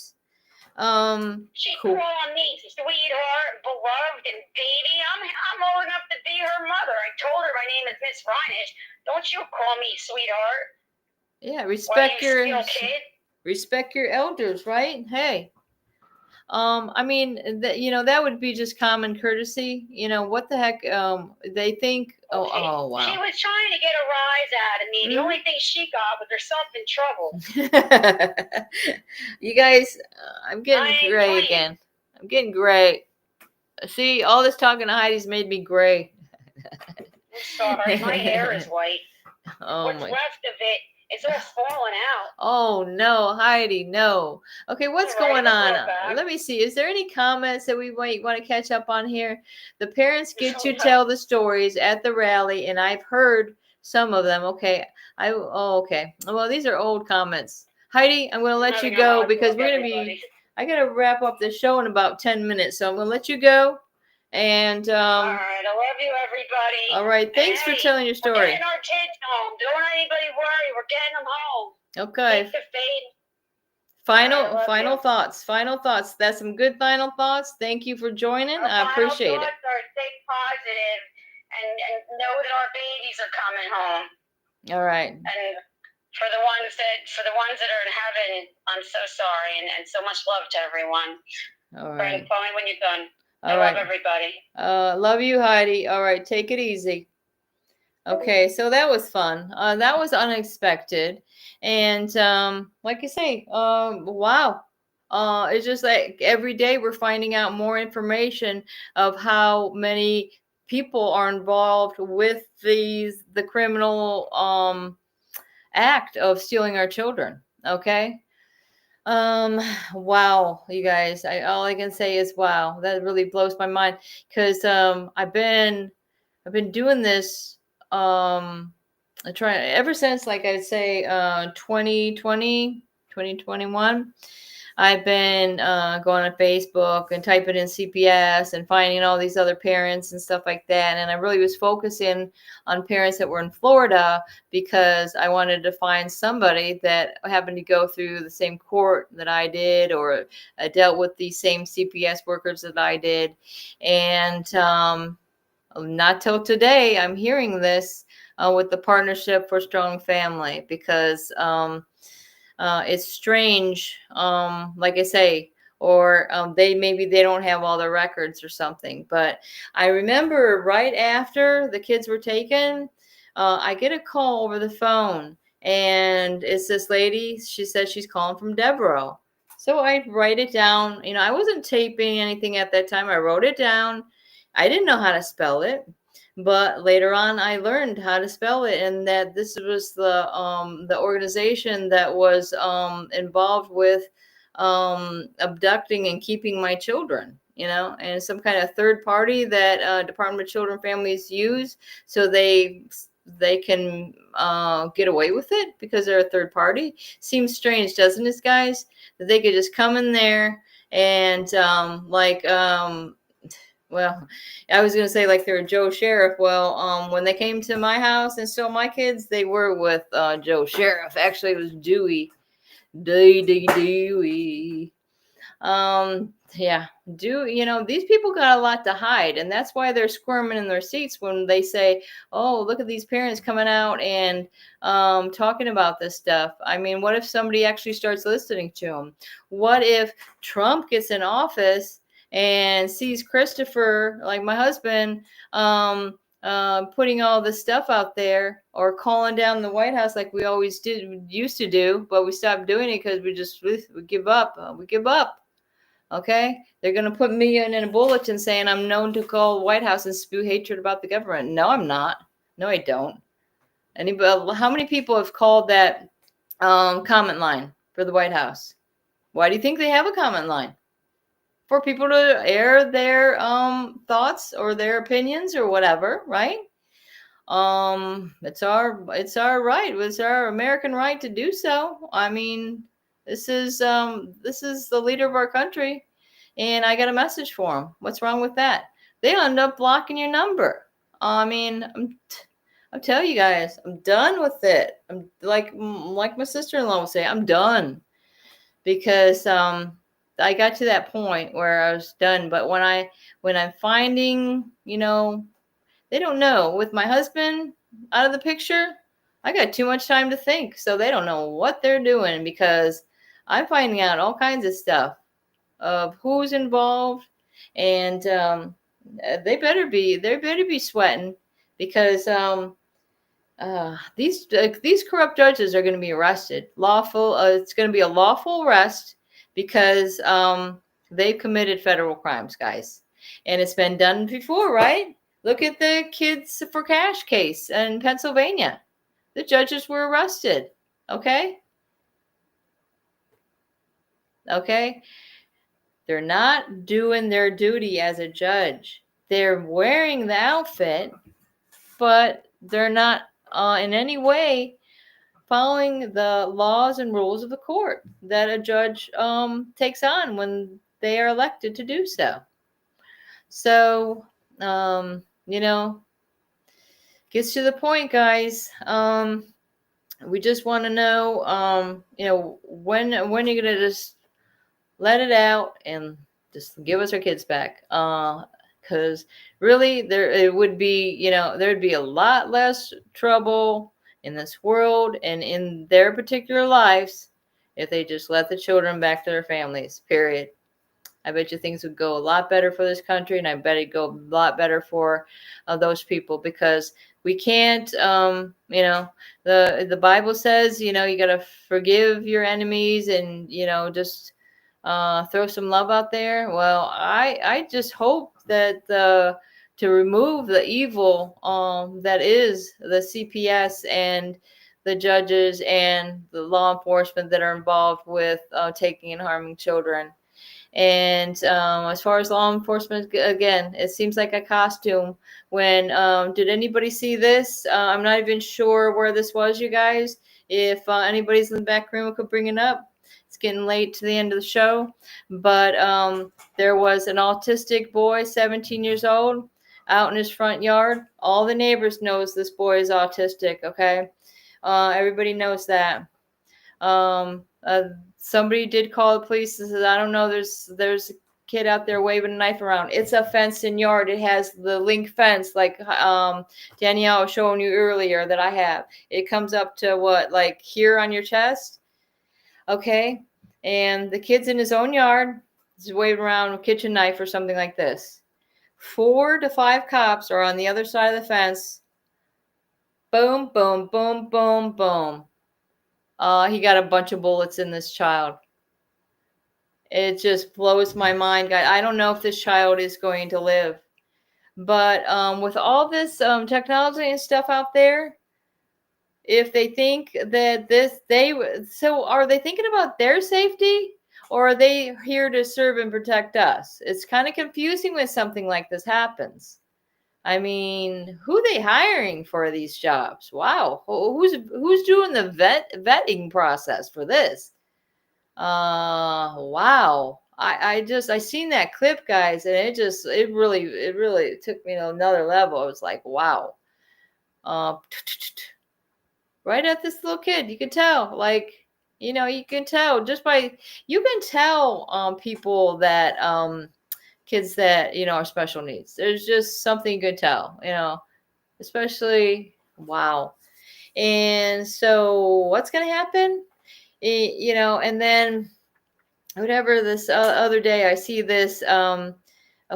She called me sweetheart, beloved, and baby. I'm old enough to be her mother. I told her my name is Miss Reinish. Don't you call me sweetheart. Yeah, respect your elders, right? Hey. I mean, that would be just common courtesy. What the heck? They think. Oh, wow. She was trying to get a rise out of me. The only thing she got was herself in trouble. You guys, I'm getting gray again. I'm getting gray. See, all this talking to Heidi's made me gray. I'm sorry, my hair is white. What's left of it? It's all falling out. Oh, no, Heidi, no. Okay, what's going on? Let me see. Is there any comments that we might want to catch up on here? The parents get to tell the stories at the rally, and I've heard some of them. Okay. Okay. Well, these are old comments. Heidi, I'm going to let you go because I got to wrap up the show in about 10 minutes. So I'm going to let you go. And all right, I love you, everybody. All right, thanks for telling your story. We're getting our kids home. Don't anybody worry. We're getting them home. Okay. Final thoughts. That's some good final thoughts. Thank you for joining. I appreciate it. Stay positive and know that our babies are coming home. All right. And for the ones that are in heaven, I'm so sorry and so much love to everyone. All right. Call me when you're done. All right. Love everybody. Love you, Heidi. All right, take it easy. Okay, so that was fun. That was unexpected, and like I say, wow. It's just like every day we're finding out more information of how many people are involved with the criminal act of stealing our children. Okay. Wow, you guys, all I can say is wow. That really blows my mind because I've been doing this ever since, like I'd say 2020 2021. I've been going on Facebook and typing in CPS and finding all these other parents and stuff like that. And I really was focusing on parents that were in Florida because I wanted to find somebody that happened to go through the same court that I did or dealt with the same CPS workers that I did. And not till today, I'm hearing this with the Partnership for Strong Family because it's strange, like I say, or they don't have all the records or something. But I remember right after the kids were taken, I get a call over the phone, and it's this lady. She says she's calling from Devereaux. So I write it down. I wasn't taping anything at that time. I wrote it down. I didn't know how to spell it. But later on, I learned how to spell it, and that this was the organization that was involved with abducting and keeping my children. And some kind of third party that Department of Children and Families use, so they can get away with it because they're a third party. Seems strange, doesn't it, guys? That they could just come in there and well, I was gonna say like they're Joe Sheriff. Well, when they came to my house and stole my kids, they were with Joe Sheriff. Actually, it was Dewey. Dewey. Yeah. These people got a lot to hide, and that's why they're squirming in their seats when they say, "Oh, look at these parents coming out and talking about this stuff." I mean, what if somebody actually starts listening to them? What if Trump gets in office and sees Christopher, like my husband, putting all this stuff out there, or calling down the White House like we always used to do, but we stopped doing it because we give up. We give up. Okay, they're gonna put me in a bulletin saying I'm known to call the White House and spew hatred about the government. No, I'm not. No, I don't. How many people have called that comment line for the White House? Why do you think they have a comment line? For people to air their thoughts or their opinions or whatever, right? It's our right. It's our American right to do so. I mean, this is the leader of our country, and I got a message for him. What's wrong with that? They end up blocking your number. I mean, I'm telling you guys, I'm done with it. I'm like my sister-in-law would say, I'm done, because I got to that point where I was done. But when I'm finding, they don't know. With my husband out of the picture, I got too much time to think. So they don't know what they're doing, because I'm finding out all kinds of stuff of who's involved, and they better be sweating, because these corrupt judges are going to be arrested. It's going to be a lawful arrest, because they've committed federal crimes, guys, and it's been done before, right? Look at the kids for cash case in Pennsylvania. The judges were arrested. Okay. They're not doing their duty as a judge. They're wearing the outfit, but they're not in any way following the laws and rules of the court that a judge takes on when they are elected to do so. So, gets to the point, guys. We just want to know, when you're going to just let it out and just give us our kids back. Because really, there'd be a lot less trouble in this world and in their particular lives if they just let the children back to their families, period. I bet you things would go a lot better for this country, and I bet it'd go a lot better for those people, because we can't, the Bible says, you got to forgive your enemies, and, just throw some love out there. Well, I just hope that to remove the evil that is the CPS and the judges and the law enforcement that are involved with taking and harming children. And as far as law enforcement, again, it seems like a costume. When did anybody see this? I'm not even sure where this was, you guys. If anybody's in the back room could bring it up. It's getting late to the end of the show. But there was an autistic boy, 17 years old, out in his front yard. All the neighbors knows this boy is autistic, okay? Everybody knows that. Somebody did call the police and says, I don't know, there's a kid out there waving a knife around. It's a fenced-in yard. It has the link fence, like Danielle was showing you earlier that I have. It comes up to what, like here on your chest? Okay. And the kid's in his own yard. He's waving around a kitchen knife or something like this. 4 to 5 cops are on the other side of the fence. Boom, boom, boom, boom, boom. He got a bunch of bullets in this child. It just blows my mind, guys. I don't know if this child is going to live. But with all this technology and stuff out there, if they think that so are they thinking about their safety, or are they here to serve and protect us? It's kind of confusing when something like this happens. I mean, who they hiring for these jobs? Wow, who's doing the vetting process for this? Wow. I seen that clip, guys, and it really took me to another level. I was like, wow. Uh, right at this little kid, you can tell, like, you can tell just by, you can tell people that kids that are special needs. There's just something you can tell, especially, wow. And so what's going to happen? And then whatever, this other day I see this a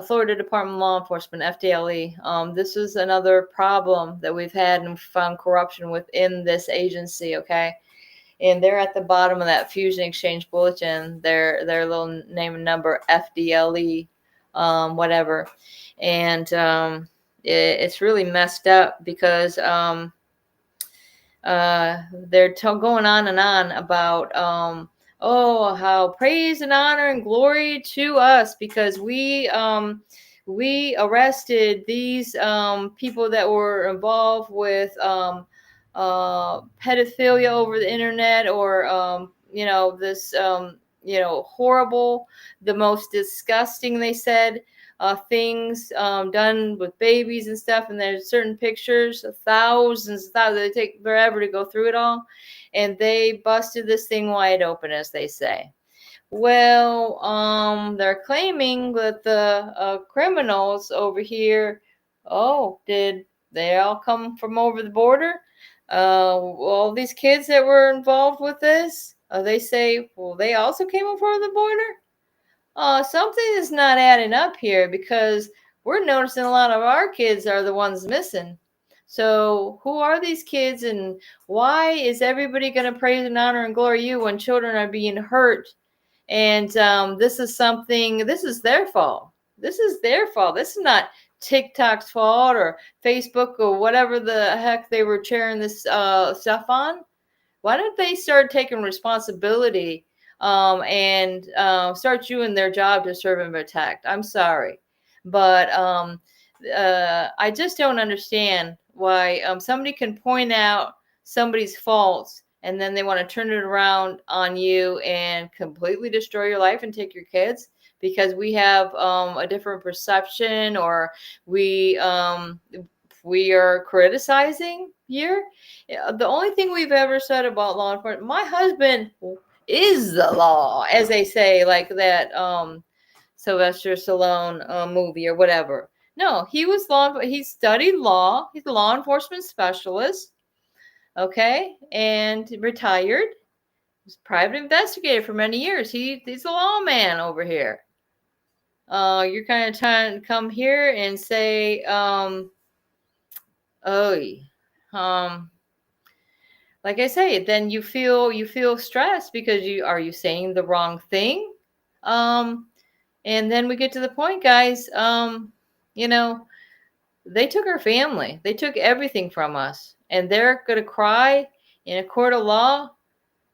Florida Department of Law Enforcement, FDLE. This is another problem that we've had, and found corruption within this agency. Okay, and they're at the bottom of that Fusion Exchange Bulletin. Their little name and number, FDLE, whatever, and it's really messed up because they're going on and on about oh, how praise and honor and glory to us, because we arrested these people that were involved with pedophilia over the internet, or this horrible, the most disgusting, they said, things done with babies and stuff. And there's certain pictures of thousands, they take forever to go through it all. And they busted this thing wide open, as they say. Well, they're claiming that the criminals over here, did they all come from over the border? All these kids that were involved with this, they say, well, they also came over the border? Something is not adding up here, because we're noticing a lot of our kids are the ones missing. So who are these kids, and why is everybody going to praise and honor and glory you when children are being hurt? And this is their fault. This is their fault. This is not TikTok's fault or Facebook or whatever the heck they were sharing this stuff on. Why don't they start taking responsibility and start doing their job to serve and protect? I'm sorry, but I just don't understand why somebody can point out somebody's faults, and then they want to turn it around on you and completely destroy your life and take your kids because we have a different perception, or we are criticizing here. The only thing we've ever said about law enforcement, my husband is the law, as they say, like that Sylvester Stallone movie or whatever. No, he studied law. He's a law enforcement specialist. Okay, and retired. He was a private investigator for many years. He's a lawman over here. You're kind of trying to come here and say, like I say, then you feel stressed because you saying the wrong thing? And then we get to the point, guys, they took our family. They took everything from us. And they're going to cry in a court of law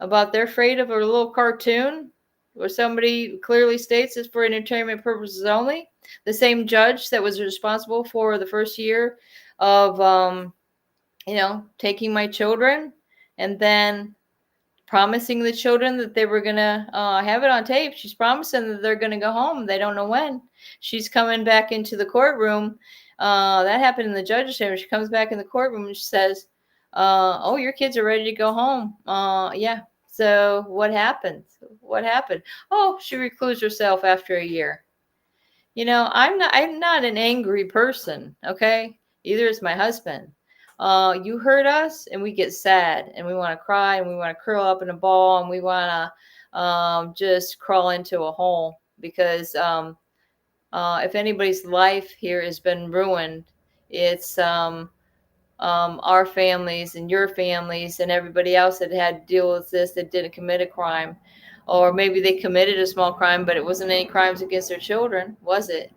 about they're afraid of a little cartoon where somebody clearly states it's for entertainment purposes only. The same judge that was responsible for the first year of, taking my children and then promising the children that they were going to have it on tape. She's promising that they're going to go home. They don't know when. She's coming back into the courtroom. That happened in the judge's chamber. She comes back in the courtroom and she says, your kids are ready to go home. Yeah. So what happened? What happened? Oh, she reclused herself after a year. I'm not an angry person. Okay. Either is my husband. You hurt us and we get sad and we want to cry and we want to curl up in a ball and we want to just crawl into a hole because if anybody's life here has been ruined, it's our families and your families and everybody else that had to deal with this that didn't commit a crime. Or maybe they committed a small crime, but it wasn't any crimes against their children, was it?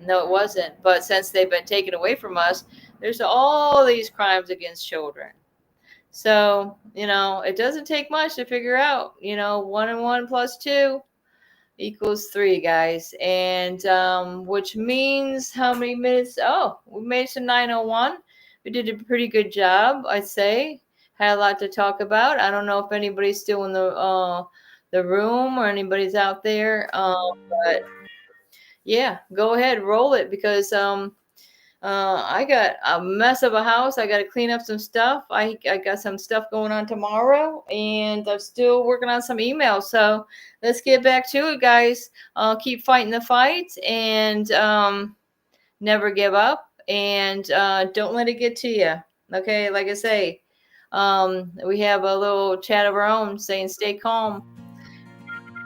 No, it wasn't. But since they've been taken away from us, there's all these crimes against children. So, it doesn't take much to figure out, 1 and 1 plus 2 equals 3, guys. And which means how many minutes? Oh, we made it to 9:01. We did a pretty good job, I'd say. Had a lot to talk about. I don't know if anybody's still in the room or anybody's out there. But yeah, go ahead, roll it, because I got a mess of a house. I got to clean up some stuff. I got some stuff going on tomorrow, and I'm still working on some emails. So let's get back to it, guys. Keep fighting the fight, and never give up, and don't let it get to you. Okay, like I say, we have a little chat of our own saying stay calm.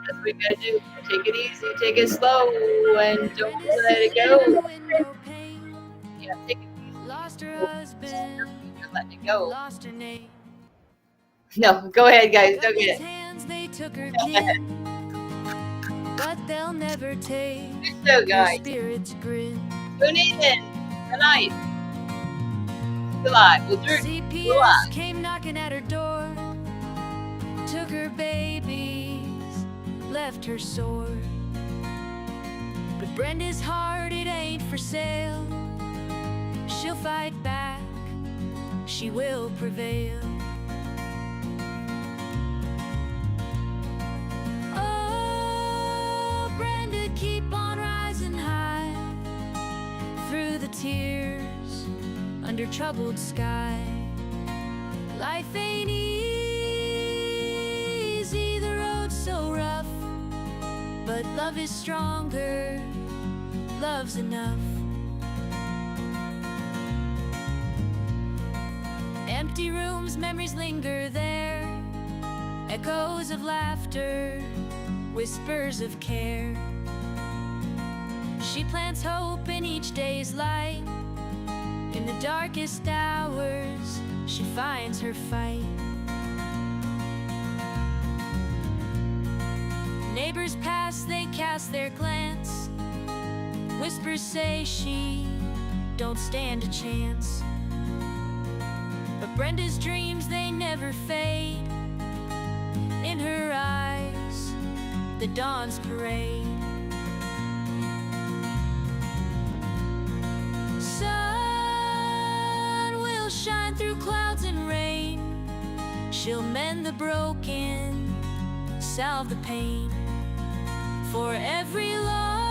That's what we gotta do. Take it easy, take it slow, and don't let it go. Yeah, take it easy. Lost her husband, You're letting it go. lost her name. No, go ahead, guys. Don't Government's get it. hands, they took her kin, but they'll never take So, her guys, spirit's grin. tune in tonight. July. We'll do it. CPS came knocking at her door, took her babies, left her sore. But Brenda's heart, it ain't for sale. She'll fight back, she will prevail. Oh, Brenda, keep on rising high through the tears under troubled sky. Life ain't easy, the road's so rough, but love is stronger, love's enough. Empty rooms, memories linger there, echoes of laughter, whispers of care. She plants hope in each day's light. In the darkest hours, she finds her fight. Neighbors pass, they cast their glance. Whispers say she don't stand a chance. But Brenda's dreams, they never fade. In her eyes, the dawn's parade. Sun will shine through clouds and rain. She'll mend the broken, salve the pain. For every loss,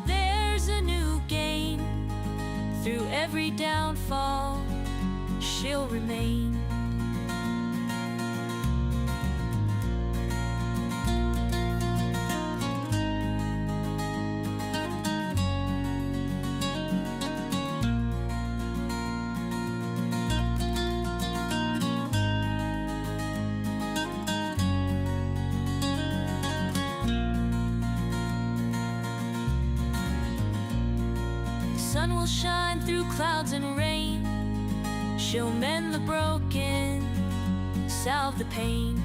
there's a new gain. Through every downfall, she'll remain. Sun will shine through clouds and rain. She'll mend the broken, salve the pain.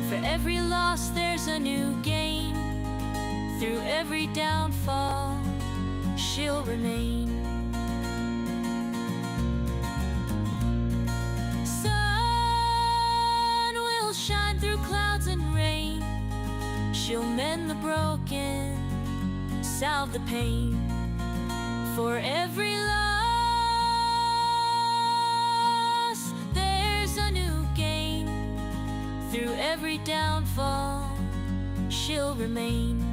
For every loss, there's a new gain. Through every downfall, she'll remain. Sun will shine through clouds and rain. She'll mend the broken, salve the pain. For every loss, there's a new gain. Through every downfall, she'll remain.